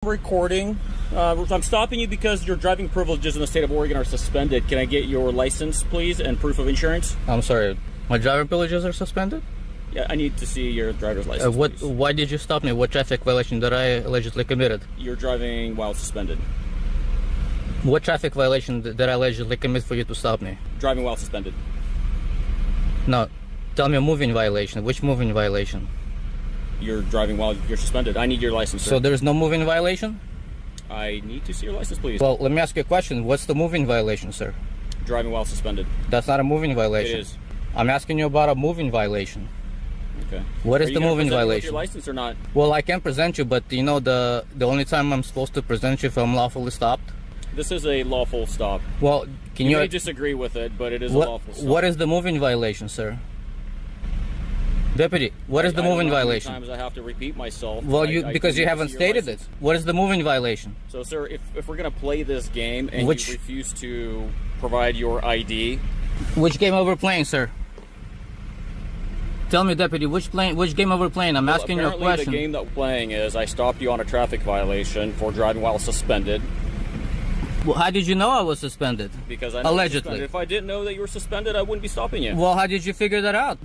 Recording. I'm stopping you because your driving privileges in the state of Oregon are suspended. Can I get your license, please, and proof of insurance? I'm sorry, my driver privileges are suspended? Yeah, I need to see your driver's license. Please. Why did you stop me? What traffic violation did I allegedly committed? You're driving while suspended. What traffic violation did I allegedly commit for you to stop me? Driving while suspended. No, tell me a moving violation. Which moving violation? You're driving while you're suspended. I need your license, sir. So there's no moving violation? I need to see your license, please. Well, let me ask you a question. What's the moving violation, sir? Driving while suspended. That's not a moving violation. It is. I'm asking you about a moving violation. Okay. What is the moving violation? Your license or not? Well, I can present you, but you know the only time I'm supposed to present you if I'm lawfully stopped? This is a lawful stop. Well, can you may disagree with it, but it is a lawful stop. What is the moving violation, sir? Deputy, what is the moving violation? How many times I have to repeat myself? Well, because you haven't stated it. What is the moving violation? So, sir, if we're going to play this game and you refuse to provide your ID... Which game are we playing, sir? Tell me, Deputy, which game are we playing? I'm asking you a question. The game that we're playing is I stopped you on a traffic violation for driving while suspended. Well, how did you know I was suspended? Because I know allegedly. If I didn't know that you were suspended, I wouldn't be stopping you. Well, how did you figure that out?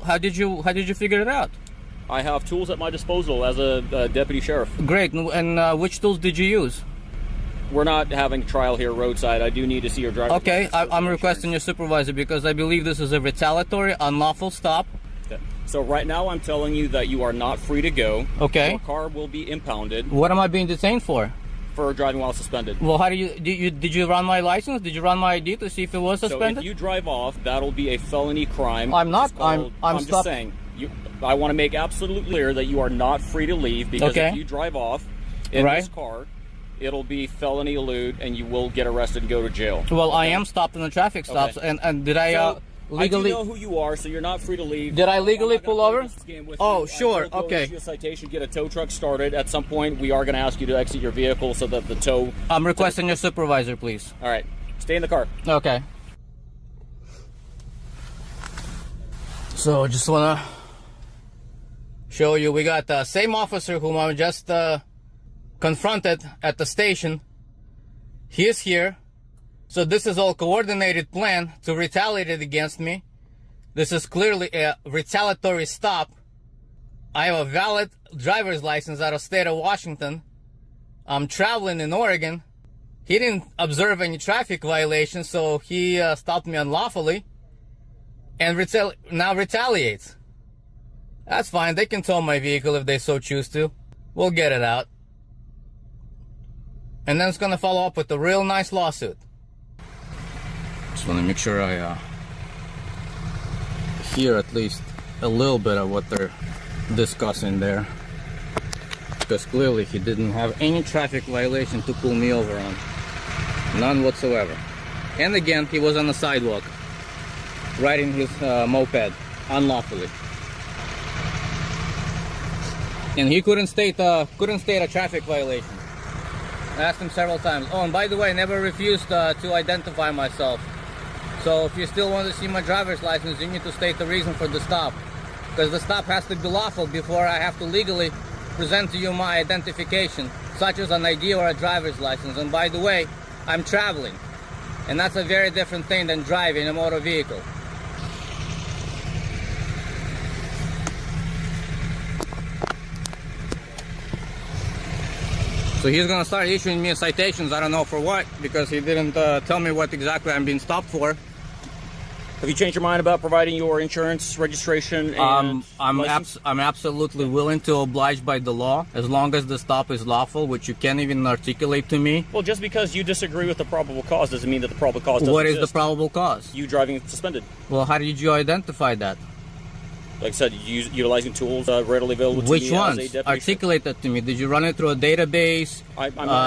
How did you figure it out? I have tools at my disposal as a deputy sheriff. Great. And which tools did you use? We're not having trial here roadside. I do need to see your driver's license. Okay, I'm requesting your supervisor because I believe this is a retaliatory, unlawful stop. Okay. So right now I'm telling you that you are not free to go. Okay. Your car will be impounded. What am I being detained for? For driving while suspended. Well, how did you run my license? Did you run my ID to see if it was suspended? So if you drive off, that'll be a felony crime. I'm not. I'm just saying. I want to make absolutely clear that you are not free to leave because if you drive off in this car, it'll be felony elude and you will get arrested and go to jail. Well, I am stopped in the traffic stops, and did I legally? I do know who you are, so you're not free to leave. Did I legally pull over? Oh, sure. I will okay. Issue a citation, get a tow truck started. At some point, we are going to ask you to exit your vehicle so that the tow. I'm requesting your supervisor, please. All right, stay in the car. Okay. So, just wanna show you, we got the same officer whom I just confronted at the station. He is here. So this is all coordinated plan to retaliate against me. This is clearly a retaliatory stop. I have a valid driver's license out of state of Washington. I'm traveling in Oregon. He didn't observe any traffic violations, so he stopped me unlawfully and now retaliates. That's fine. They can tow my vehicle if they so choose to. We'll get it out. And then it's going to follow up with a real nice lawsuit. Just want to make sure I hear at least a little bit of what they're discussing there. Because clearly he didn't have any traffic violation to pull me over on. None whatsoever. And again, he was on the sidewalk, riding his moped, unlawfully. And he couldn't state a traffic violation. I asked him several times. Oh, and by the way, I never refused to identify myself. So if you still want to see my driver's license, you need to state the reason for the stop. Because the stop has to be lawful before I have to legally present to you my identification, such as an ID or a driver's license. And by the way, I'm traveling. And that's a very different thing than driving a motor vehicle. So he's gonna start issuing me citations. I don't know for what, because he didn't tell me what exactly I'm being stopped for. Have you changed your mind about providing your insurance, registration, and I'm absolutely willing to oblige by the law, as long as the stop is lawful, which you can't even articulate to me. Well, just because you disagree with the probable cause doesn't mean that the probable cause doesn't exist. What is the probable cause? You driving suspended. Well, how did you identify that? Like I said, utilizing tools readily available to Which me ones? as a deputy. Articulate that to me. Did you run it through a database?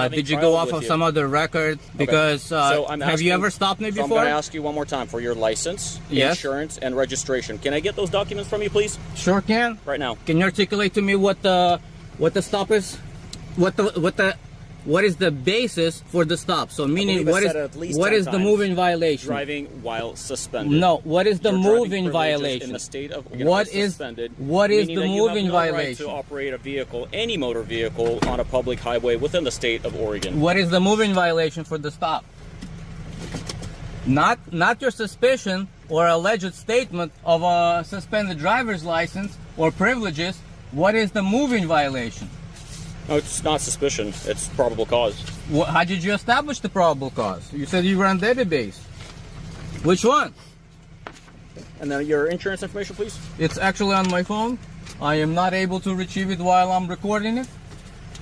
Did you go off of some other record? Because have you ever stopped me before? I'm going to ask you one more time for your license, insurance, and registration. Can I get those documents from you, please? Sure can. Right now. Can you articulate to me what the stop is? What what is the basis for the stop? So meaning believe what it is said at least what 10 is the times. moving violation? Driving while suspended. No, what is the Your driving moving privileges violation? in the state of What are is suspended, what is meaning the that you moving have no right violation? to operate a vehicle, any motor vehicle, on a public highway within the state of Oregon. What is the moving violation for the stop? Not your suspicion or alleged statement of a suspended driver's license or privileges. What is the moving violation? No, it's not suspicion. It's probable cause. How did you establish the probable cause? You said you ran database. Which one? And then your insurance information, please. It's actually on my phone. I am not able to retrieve it while I'm recording it.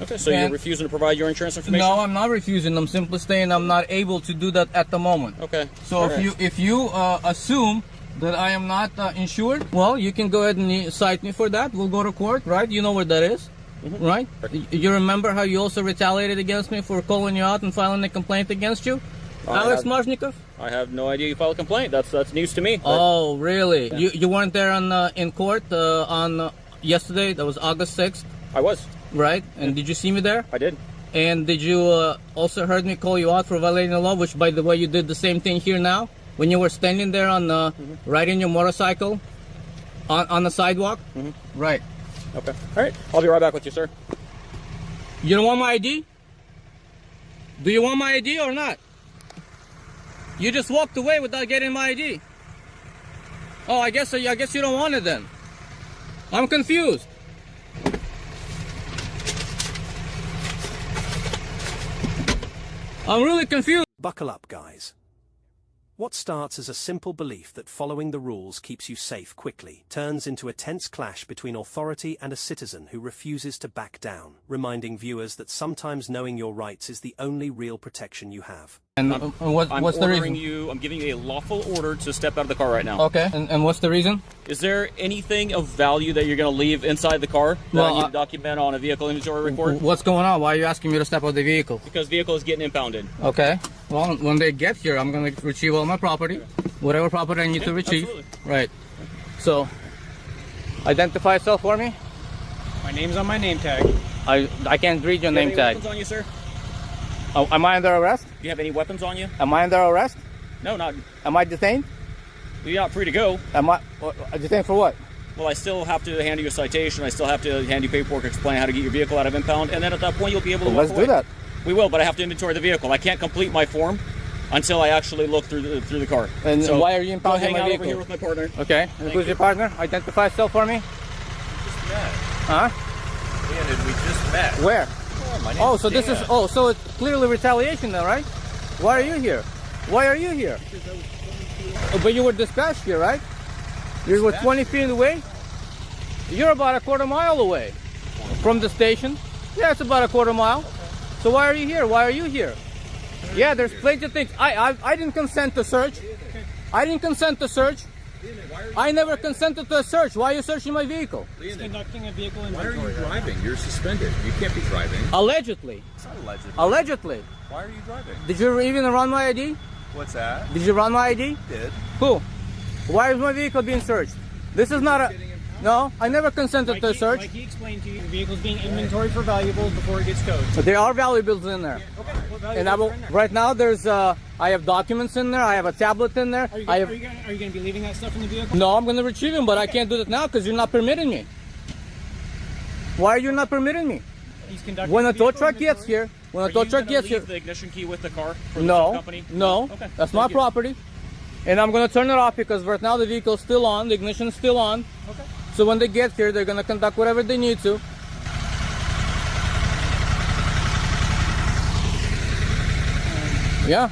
Okay, so you're refusing to provide your insurance information? No, I'm not refusing. I'm simply saying I'm not able to do that at the moment. Okay. So if you assume that I am not insured, well, you can go ahead and cite me for that. We'll go to court, right? You know where that is, right? You remember how you also retaliated against me for calling you out and filing a complaint against you, Alex Marzhnikov? I have no idea you filed a complaint. That's news to me. Oh, really? Yeah. You weren't there on in court on yesterday? That was August 6th. I was. Right? And did you see me there? I did. And did you also heard me call you out for violating the law, which, by the way, you did the same thing here now when you were standing there on riding your motorcycle on the sidewalk? Right. Okay. All right. I'll be right back with you, sir. You don't want my ID? Do you want my ID or not? You just walked away without getting my ID. Oh, I guess you don't want it then. I'm confused. I'm really confused. Buckle up, guys. What starts as a simple belief that following the rules keeps you safe quickly turns into a tense clash between authority and a citizen who refuses to back down, reminding viewers that sometimes knowing your rights is the only real protection you have. And what's the reason? I'm giving you a lawful order to step out of the car right now. Okay, and what's the reason? Is there anything of value that you're going to leave inside the car that I need to document on a vehicle inventory report? What's going on? Why are you asking me to step out of the vehicle? Because vehicle is getting impounded. Okay. Well, when they get here, I'm going to retrieve all my property, whatever property I need to retrieve. Absolutely. Right. So, identify yourself for me. My name's on my name tag. I can't read your name tag. Weapons on you, sir? Oh, am I under arrest? Do you have any weapons on you? Am I under arrest? No, not. Am I detained? You're not free to go. Am I detained for what? Well, I still have to hand you a citation. I still have to hand you paperwork explaining how to get your vehicle out of impound, and then at that point you'll be able to walk Let's away. do that. We will, but I have to inventory the vehicle. I can't complete my form until I actually look through the car. And so why are you impounding hang my out vehicle? over here with my partner. Okay. And who's your partner? Identify yourself for me. Just met. Huh? We just met. Where? Oh, my name's Oh, so this Dan. is so it's clearly retaliation then, right? Why are you here? Why are you here? Oh, but you were dispatched here, right? You were 20 feet away? You're about a quarter mile away from the station. Yeah, it's about a quarter mile. So why are you here? Why are you here? Yeah, there's plenty of things. I didn't consent to search. I didn't consent to search. I never consented to a search. Why are you searching my vehicle? He's conducting a vehicle Why are inventory. you driving? You're suspended. You can't be driving. Allegedly. It's not allegedly. Allegedly. Why are you driving? Did you even run my ID? What's that? Did you run my ID? Did. Who? Why is my vehicle being searched? This is not a... No, I never consented to a search. Like he explained to you, the vehicle's being inventoried for valuables before it gets towed. But there are valuables in there. Okay. What valuables And I will, are in there? right now there's I have documents in there, I have a tablet in there. Are you I going to be leaving that stuff in the vehicle? No, I'm going to retrieve them, but I can't do that now because you're not permitting me. Why are you not permitting me? He's conducting When a tow vehicle truck gets inventory. here, when a Are tow you truck gonna gets here, leave the ignition key with the car for the tow no, company? no, Okay. that's Thank my you. property. And I'm going to turn it off because right now the vehicle's still on, the ignition's still on. Okay. So when they get here, they're going to conduct whatever they need to. Yeah,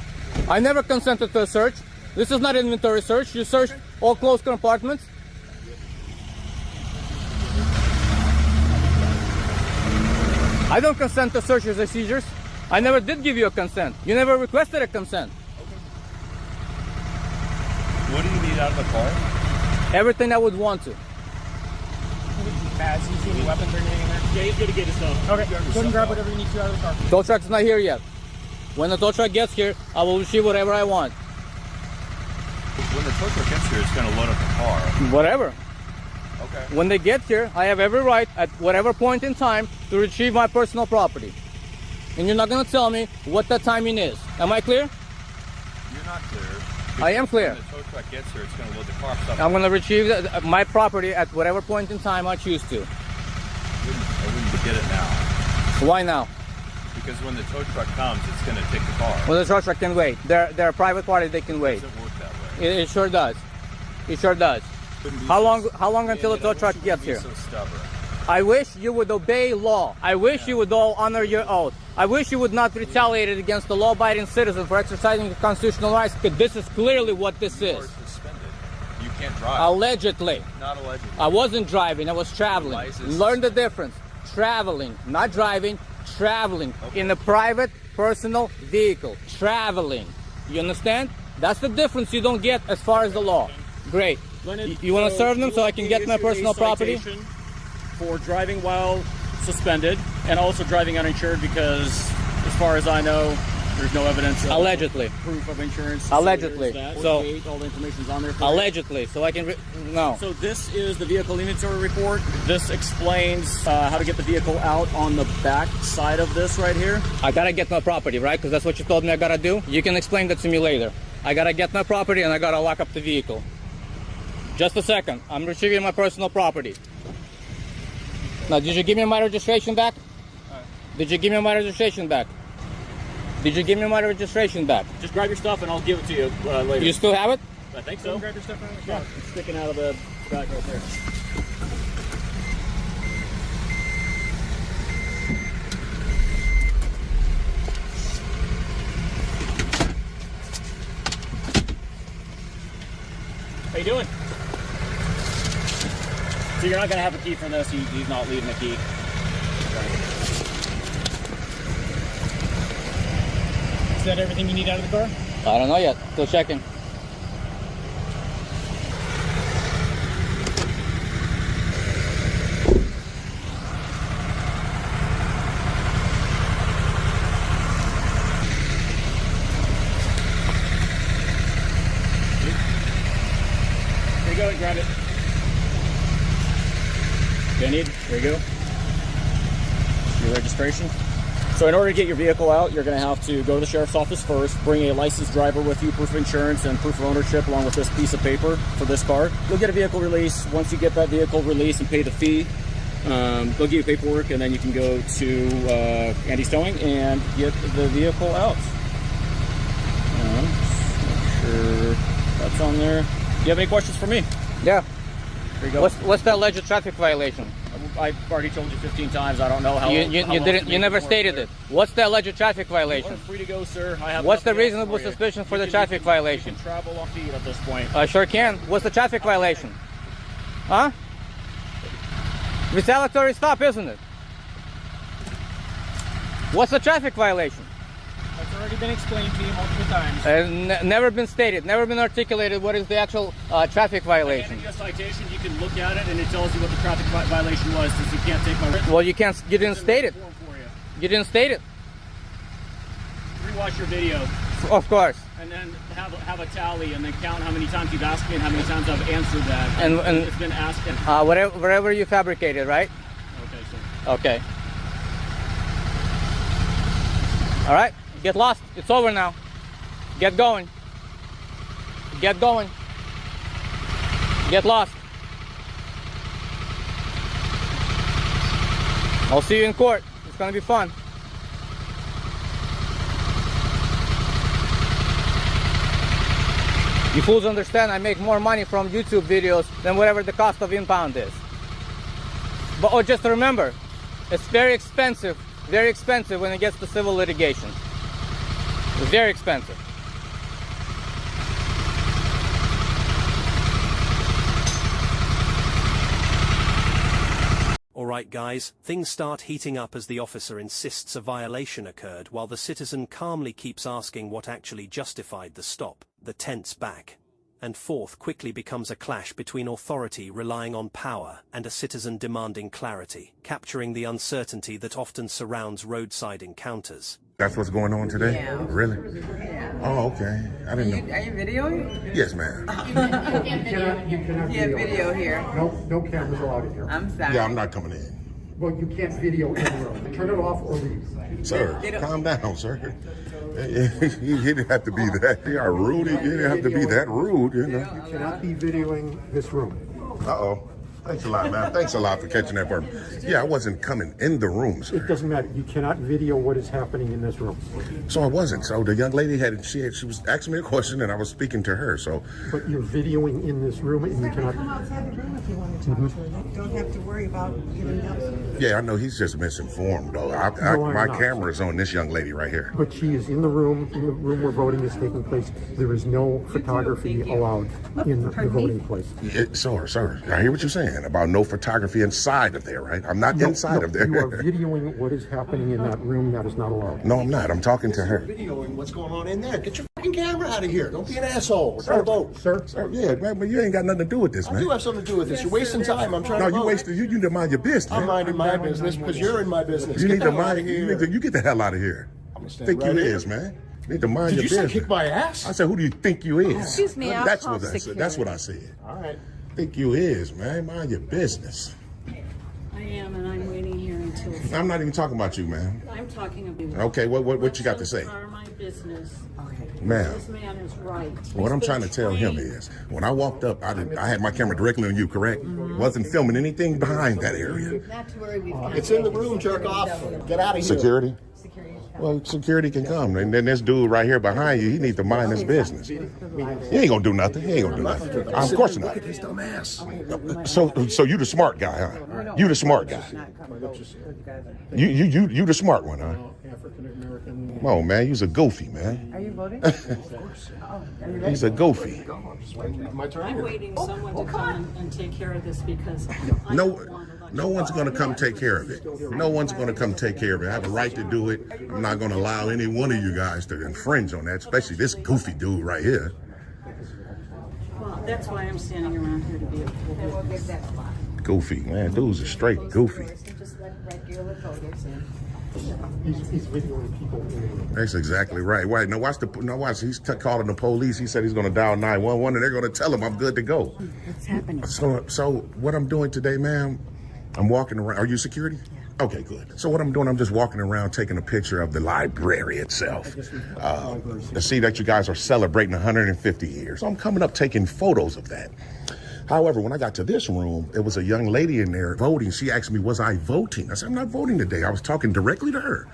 I never consented to a search. This is not inventory search. You searched all closed compartments. I don't consent to searches or seizures. I never did give you a consent. You never requested a consent. What do you need out of the car? Everything I would want to. Pads, you see any weapons or anything in there? Yeah, he's going to get his stuff. Okay. Go ahead and grab whatever you need to out of the car. Tow truck's not here yet. When the tow truck gets here, I will retrieve whatever I want. When the tow truck gets here, it's going to load up the car. Whatever. Okay. When they get here, I have every right at whatever point in time to retrieve my personal property. and you're not gonna tell me what the timing is. Am I clear? You're not clear. I am clear. When the tow truck gets here, it's going to load the car. Stop. I'm gonna retrieve my property at whatever point in time I choose to. I wouldn't get it now. Why now? Because when the tow truck comes, it's going to take the car. Well, the tow truck can wait. They're a private party. They can wait. It doesn't work that way. It sure does. It sure does. How long until the tow truck gets here? So stubborn. I wish you would obey law. I wish you would all honor your oath. I wish you would not retaliate against the law-abiding citizen for exercising your constitutional rights, because this is clearly what this You are is. suspended. You can't drive. Allegedly. Not allegedly. I wasn't driving, I was traveling. License. Learn the difference. Traveling, not driving, traveling in a private personal vehicle. Traveling. You understand? That's the difference you don't get as far as the law. Great. You want to serve them so I can get my personal property? For driving while suspended and also driving uninsured, because as far as I know, there's no evidence of Allegedly. proof of insurance. Allegedly. So all the information's on there. For Allegedly. So I can... No. So this is the vehicle inventory report. This explains how to get the vehicle out on the back side of this right here. I gotta get my property, right? Because that's what you told me I gotta do. You can explain that to me later. I gotta get my property and I gotta lock up the vehicle. Just a second. I'm retrieving my personal property. Now, did you give me my registration back? Did you give me my registration back? Did you give me my registration back? Just grab your stuff and I'll give it to you later. You still have it? I think so. Grab your stuff out of the Yeah, car. it's sticking out of the back right there. How you doing? So you're not going to have a key for this. He's not leaving a key. Is that everything you need out of the car? I don't know yet. Still checking. Here you go, and grab it. Okay, there you go. Your registration. So in order to get your vehicle out, you're going to have to go to the sheriff's office first, bring a licensed driver with you, proof of insurance and proof of ownership, along with this piece of paper for this car. You'll get a vehicle release. Once you get that vehicle released and pay the fee, they'll give you paperwork, and then you can go to Andy's Towing and get the vehicle out. Make sure that's on there. Do you have any questions for me? Yeah. Here you go. What's the alleged traffic violation? I've already told you 15 times. I don't know how. You didn't. You never stated it. What's the alleged traffic You are violation? free to go, sir. I have What's the nothing else reasonable for you. suspicion for You the can- traffic violation? You can travel on feet at this point. I sure can. What's the traffic violation? Huh? Retaliatory stop, isn't it? What's the traffic violation? That's already been explained to you multiple times. Never been stated, never been articulated what is the actual traffic I violation. handed you a citation. You can look at it, and it tells you what the traffic violation was. Since you can't take my written Well, you can't. You didn't state it. form for you. You didn't state it. Rewatch your video, Of course. and then have a tally, and then count how many times you've asked me and how many times I've answered that. And it's been asked. And, Whatever you fabricated, right? okay, so Okay. All right. Get lost. It's over now. Get going. Get going. Get lost. I'll see you in court. It's gonna be fun. You fools understand I make more money from YouTube videos than whatever the cost of impound is. But just remember, it's very expensive when it gets to civil litigation. It's very expensive. Alright guys, things start heating up as the officer insists a violation occurred while the citizen calmly keeps asking what actually justified the stop. The tense back and forth quickly becomes a clash between authority relying on power and a citizen demanding clarity, capturing the uncertainty that often surrounds roadside encounters. That's what's going on today? Yeah. Really? Yeah. Oh, okay. I didn't know. Are you videoing? Yes, ma'am. You have video here. No cameras allowed in here. I'm sorry. Yeah, I'm not coming in. Well, you can't video in the room. Turn it off or leave. Sir, calm down, sir. You didn't have to be that. You are rude. You didn't have to be that rude, you know. You cannot be videoing this room. Uh-oh. Thanks a lot, man. Thanks a lot for catching that for me. Yeah, I wasn't coming in the room, It sir. doesn't matter. You cannot video what is happening in this room. So I wasn't. So the young lady she was asking me a question and I was speaking to her. So But you're videoing in this room and you cannot. Come outside the room if you want to talk to her. You don't have to worry about giving up. yeah, I know he's just misinformed though. No, I'm my not. camera is on this young lady right here. But she is in the room where voting is taking place. There is no photography allowed in the voting place. Sir, I hear what you're saying about no photography inside of there, right? I'm not inside of there. You are videoing what is happening in that room. That is not allowed. No, I'm not. I'm talking to her. Videoing what's going on in there. Get your fucking camera out of here. Don't be an asshole. We're trying to vote. Sir, Yeah, man, but you ain't got nothing to do with this, I man. do have something to do with this. You're wasting time. I'm trying No, to you vote. wasted. You need to mind your business. I'm man. minding my business because you're in my business. You Get need the to hell out mind. of You, here. you get the hell out of here. gonna stand Think right you here. is, man. You need to mind Did your you say business. kick my ass? I said, who do you think you is? Excuse me, I'll That's call what I said. security. That's what I said. All right. Think you is, man. Mind your business. I am, and I'm waiting here until. I'm not even talking about you, man. I'm talking about. Okay, what you got to say? Are my business. Ma'am. This man is right. What I'm He's trying to been tell him trained. is, when I walked up, I had my camera directly on you, correct? Wasn't filming anything behind that area. Not to worry, we've got It's in the room, jerk off. Get out of here. Security? Well, security can come. And then this dude right here behind you, he needs to mind his business. He ain't gonna do nothing. He ain't gonna do nothing. Of course not. Look at his dumb ass. So you the smart guy, huh? You the smart guy. You the smart one, huh? African American. Come on, man. You's a goofy, man. Are you voting? He's a goofy. My turn. I'm waiting someone to come and take care of this because I No, don't want election. no one's going to come take care of it. No one's going to come take care of it. I have a right to do it. I'm not going to allow any one of you guys to infringe on that, especially this goofy dude right here. Well, that's why I'm standing around here to be a We'll give that a lot. Goofy, man. Dude's a straight goofy. Just let regular voters in. He's videoing people in the room. That's exactly right. Wait, now watch. He's calling the police. He said he's going to dial 911, and they're going to tell him I'm good to go. What's happening? So what I'm doing today, ma'am, I'm walking around. Are you security? Yeah. Okay, good. So what I'm doing, I'm just walking around taking a picture of the library itself. To see that you guys are celebrating 150 years. So I'm coming up taking photos of that. However, when I got to this room, it was a young lady in there voting. She asked me, was I voting? I said, I'm not voting today. I was talking directly to her.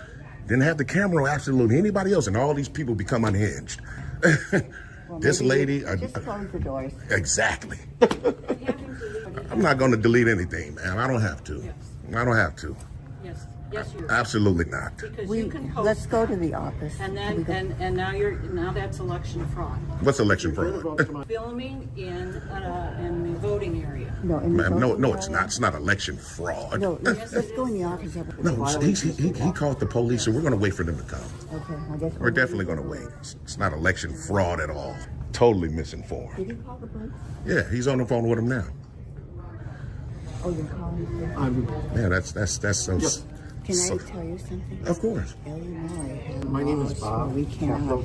Didn't have the camera or absolutely anybody else, and all these people become unhinged. This lady... Just close the doors. Exactly. I'm not going to delete anything, man. I don't have to. I don't have to. Yes, yes, you. Absolutely not. Because We, you can post. let's go to the office. And then and now that's election fraud. What's election fraud? Filming in the voting area. No, in the Ma'am, no, voting it's area? not. It's not election fraud. No, let's go in the office. No, he called the police, so we're going to wait for them to come. Okay, I guess We're definitely going to wait. It's not election fraud at all. Totally misinformed. Did he call the police? Yeah, he's on the phone with him now. Oh, you're calling him? Yeah, that's so. Can so- I tell you something? Of course. Illinois has My name is laws Bob. where we cannot,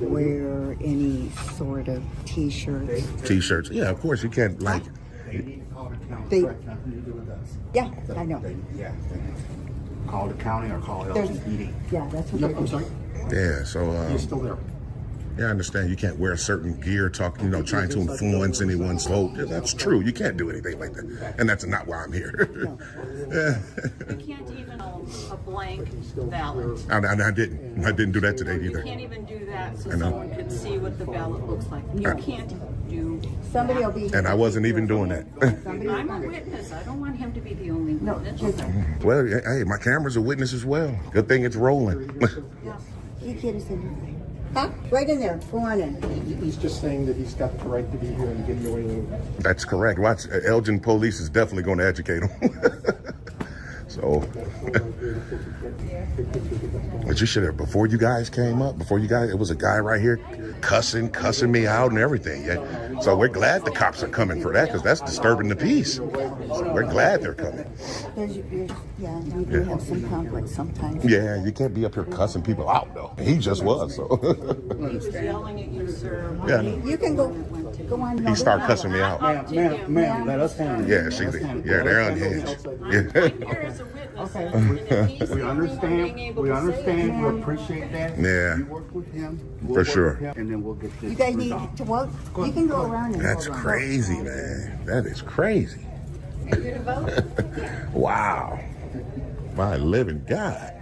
wear any sort of T-shirts. T-shirts. Yeah, of course you can't like. They, yeah, I know. Call the county or call There's- LTPD. Yeah, that's what No, they're I'm sorry. Yeah, so. He's still there. Yeah, I understand you can't wear certain gear, trying to influence anyone's vote. Yeah, that's true. You can't do anything like that. And that's not why I'm here. You can't even a blank ballot. I didn't do that today You either. can't even do that so I know. someone could see what the ballot looks like. You can't do. Somebody will that. be here. And I wasn't even doing that. I'm a witness. I don't want him to be the only No, witness. just, Well, hey, my camera's a witness as well. Good thing it's rolling. he can't say anything. Huh? Right in there. Go on in. He's just saying that he's got the right to be here and videoing. That's correct. Watch, Elgin police is definitely going to educate him. So, but you should have, before you guys came up, it was a guy right here cussing me out and everything. Yeah. So we're glad the cops are coming for that because that's disturbing the peace. So we're glad they're coming. Yeah, you do have some conflict sometimes. Yeah, you can't be up here cussing people out though. He just was, so. He was yelling at you, sir. Yeah. You can go. Go on. He started cussing me out. Ma'am, let us handle it. Yeah, they're unhinged. Yeah. We understand. We understand. We appreciate that. Yeah. You work with him. For sure. And then we'll get this. You guys need to vote? You can go around and That's vote on it. crazy, man. That is crazy. Are you gonna vote? Wow. My living God.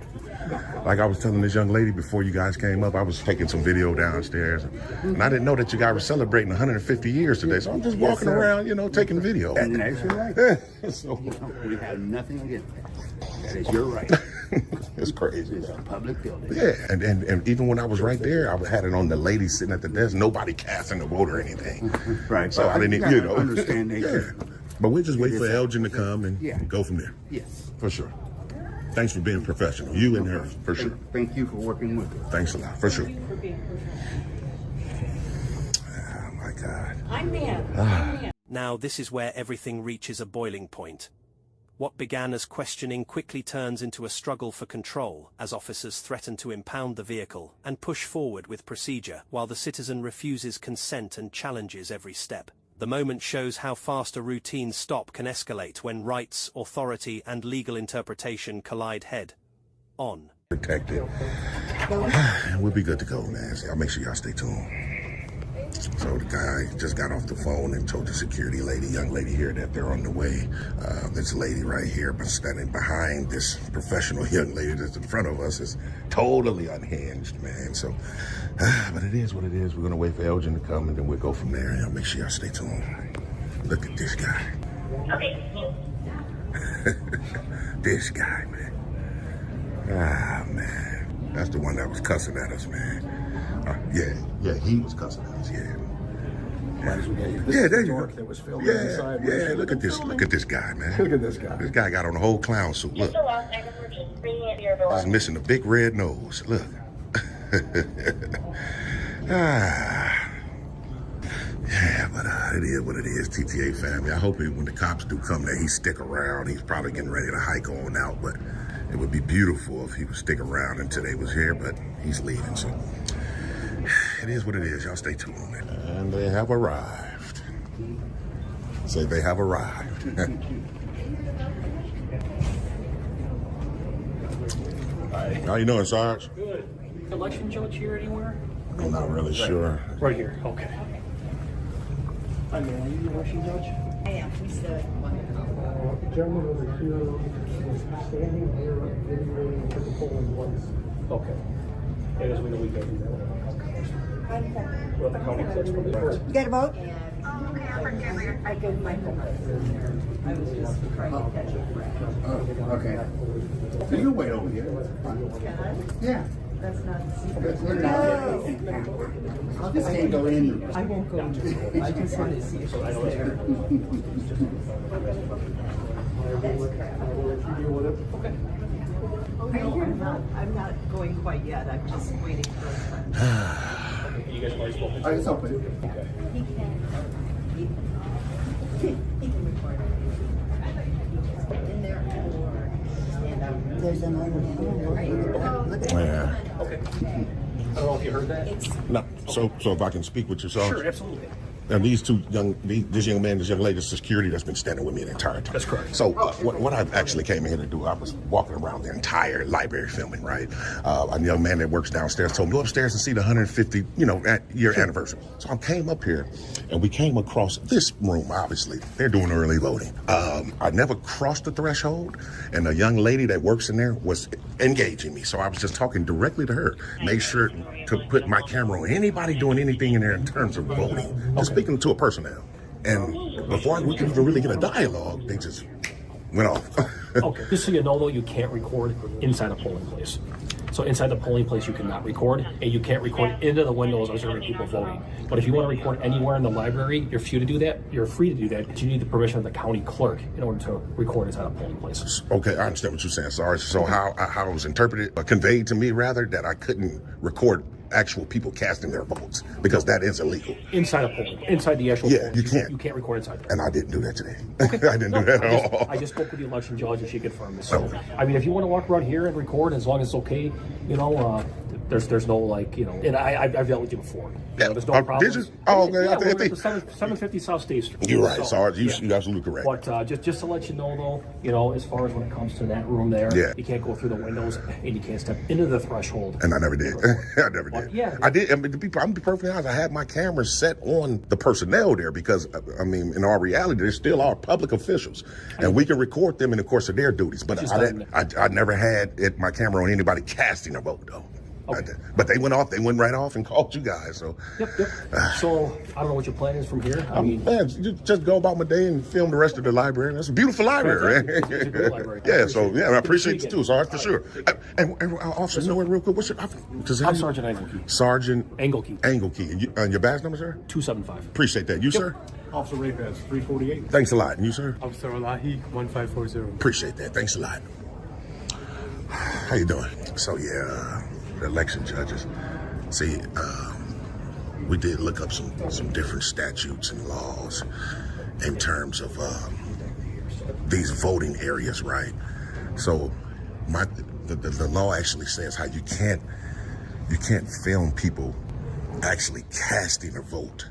Like I was telling this young lady before you guys came up, I was taking some video downstairs, and I didn't know that you guys were celebrating 150 years today. So I'm just walking around, taking video. And that's your right. So, We have nothing against that. That is your right. it's crazy. It's a public building. Yeah, and even when I was right there, I had it on the lady sitting at the desk. Nobody casting a vote or anything. Right. So I didn't, understand that. Yeah. But we'll just wait for Elgin to come and go from there. Yes. For sure. Thanks for being professional. You and her, for sure. Thank you for working with us. Thanks a lot, for sure. For being Oh my God. I'm mad. Now this is where everything reaches a boiling point. What began as questioning quickly turns into a struggle for control as officers threaten to impound the vehicle and push forward with procedure while the citizen refuses consent and challenges every step. The moment shows how fast a routine stop can escalate when rights, authority, and legal interpretation collide head-on. Protected. We'll be good to go, man. So I'll make sure y'all stay tuned. So the guy just got off the phone and told the security lady, young lady here, that they're on the way. This lady right here, but standing behind this professional young lady that's in front of us, is totally unhinged, man. So, but it is what it is. We're gonna wait for Elgin to come, and then we'll go from there. And I'll make sure y'all stay tuned. Look at this guy. Okay. This guy, man. Ah, man. That's the one that was cussing at us, man. Yeah, he was cussing at us, yeah. There you go. That was filmed inside. Yeah, look at this guy, man. Look at this guy. This guy got on a whole clown suit, look. He's missing a big red nose, look. Yeah, but it is what it is, TTA family. I hope when the cops do come that he stick around. He's probably getting ready to hike on out, but it would be beautiful if he would stick around until they was here, but he's leaving, so it is what it is. Y'all stay tuned. And they have arrived. Say they have arrived. How you doing, Sarge? Good. Election judge here anywhere? I'm not really sure. Right here. Okay. Hi, man. Are you the election judge? I am. He's the one. The gentleman over here was standing here videoing for the polling place. Okay. And as we know, we can't do that. Well, the county clerk's probably first. You got a vote? I give my phone. I was just trying to catch up. Okay. So you wait over here. Yeah. That's not. I just can't go in. I won't go into it. I just want to see if she's there. I'm not going quite yet. I'm just waiting for a friend. You guys already spoken. It's open. Okay. He can record. In there or stand up. There's another one. Look at Yeah. Okay. I don't know if you heard that. No. So if I can speak with you, Sarge. Sure, absolutely. And this young man, this young lady, this security that's been standing with me the entire time. That's correct. So what I actually came in here to do, I was walking around the entire library filming, right? A young man that works downstairs told me, go upstairs and see the 150, year anniversary. So I came up here and we came across this room, obviously. They're doing early voting. I never crossed the threshold, and a young lady that works in there was engaging me. So I was just talking directly to her. Make sure to put my camera on anybody doing anything in there in terms of voting. Just speaking to a person now. And before we could even really get a dialogue, they just went off. Okay. Just so you know, though, you can't record inside a polling place. So inside the polling place, you cannot record, and you can't record into the windows observing people voting. But if you want to record anywhere in the library, you're free to do that. You're free to do that, but you need the permission of the county clerk in order to record inside a polling place. Okay, I understand what you're saying, Sarge. So how it was interpreted, conveyed to me rather, that I couldn't record actual people casting their votes because that is illegal. Inside a polling, inside the actual polling. You can't. You can't record inside there. And I didn't do that today. I didn't do that at all. I just spoke with the election judge and she confirmed it. So, I mean, if you want to walk around here and record, as long as it's okay, There's no like, you know, and I've dealt with you before. You know, there's no problems. Did you? Oh, okay. Yeah, I we're think at the 750 South State Street. you're right, Sarge. Yeah. You're absolutely correct. But just to let you know, though, you know, as far as when it comes to that room there, Yeah. you can't go through the windows and you can't step into the threshold. And I never did. I never did. Yeah. I did. I mean, I'm gonna be perfectly honest. I had my cameras set on the personnel there because, I mean, in our reality, they still are public officials, and we can record them in the course of their duties. But I never had my camera on anybody casting a vote, though. Okay. But they went off. They went right off and called you guys. So. Yep. So I don't know what your plan is from here. I mean, man, just go about my day and film the rest of the library. That's a beautiful library. It's a good library. Yeah. So yeah, I appreciate you too, Sarge, for sure. And officer, you know what? Real quick, what's your? I'm Sergeant Engelke. Sergeant Engelke. Engelke. And your badge number, sir? 275. Appreciate that. You, sir? Officer Raypass, 348. Thanks a lot. And you, sir? Officer Alahi, 1540. Appreciate that. Thanks a lot. How you doing? So yeah, the election judges. See, we did look up some different statutes and laws in terms of these voting areas, right? So the law actually says how you can't film people actually casting a vote.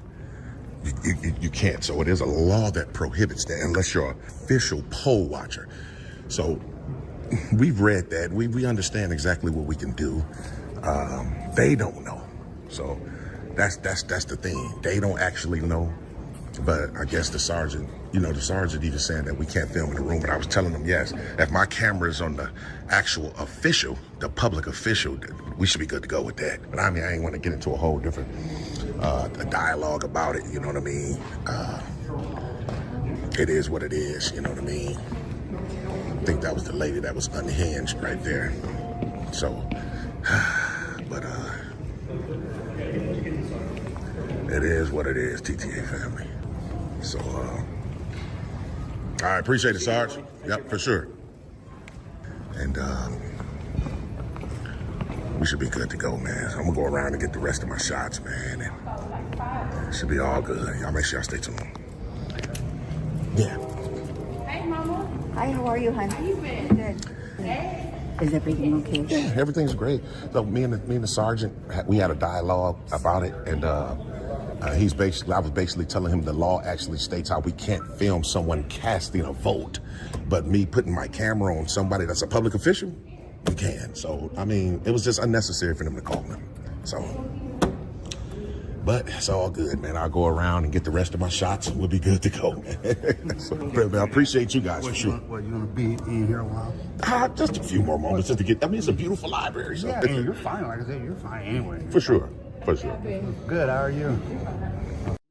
You can't. So it is a law that prohibits that unless you're an official poll watcher. So we've read that. We understand exactly what we can do. They don't know. So that's the thing. They don't actually know. But I guess the sergeant even saying that we can't film in the room. But I was telling them, yes, if my camera is on the actual official, the public official, we should be good to go with that. But I mean, I ain't want to get into a whole different a dialogue about it. You know what I mean? It is what it is. You know what I mean? I think that was the lady that was unhinged right there. So, but it is what it is, TTA family. So, I appreciate it, Sarge. Yep, for sure. And we should be good to go, man. So I'm gonna go around and get the rest of my shots, man. And it should be all good. Y'all make sure y'all stay tuned. Yeah. Hey, Mama. Hi, how are you, hon? How you been? Good. Hey. Is everything okay? Yeah, everything's great. So me and the sergeant, we had a dialogue about it, and I was basically telling him the law actually states how we can't film someone casting a vote, but me putting my camera on somebody that's a public official, we can. So I mean, it was just unnecessary for them to call them. So, but it's all good, man. I'll go around and get the rest of my shots, and we'll be good to go, man. So, man, I appreciate you guys for sure. What, you gonna be in here a while? Just a few more moments just to get. I mean, it's a beautiful library. So. Yeah, I mean, you're fine. Like I said, you're fine anyway. For sure. For sure. Good. How are you?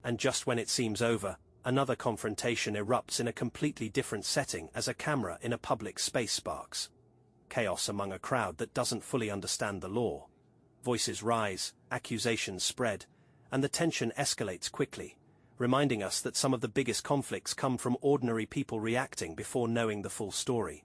And just when it seems over, another confrontation erupts in a completely different setting as a camera in a public space sparks. Chaos among a crowd that doesn't fully understand the law. Voices rise, accusations spread, and the tension escalates quickly, reminding us that some of the biggest conflicts come from ordinary people reacting before knowing the full story.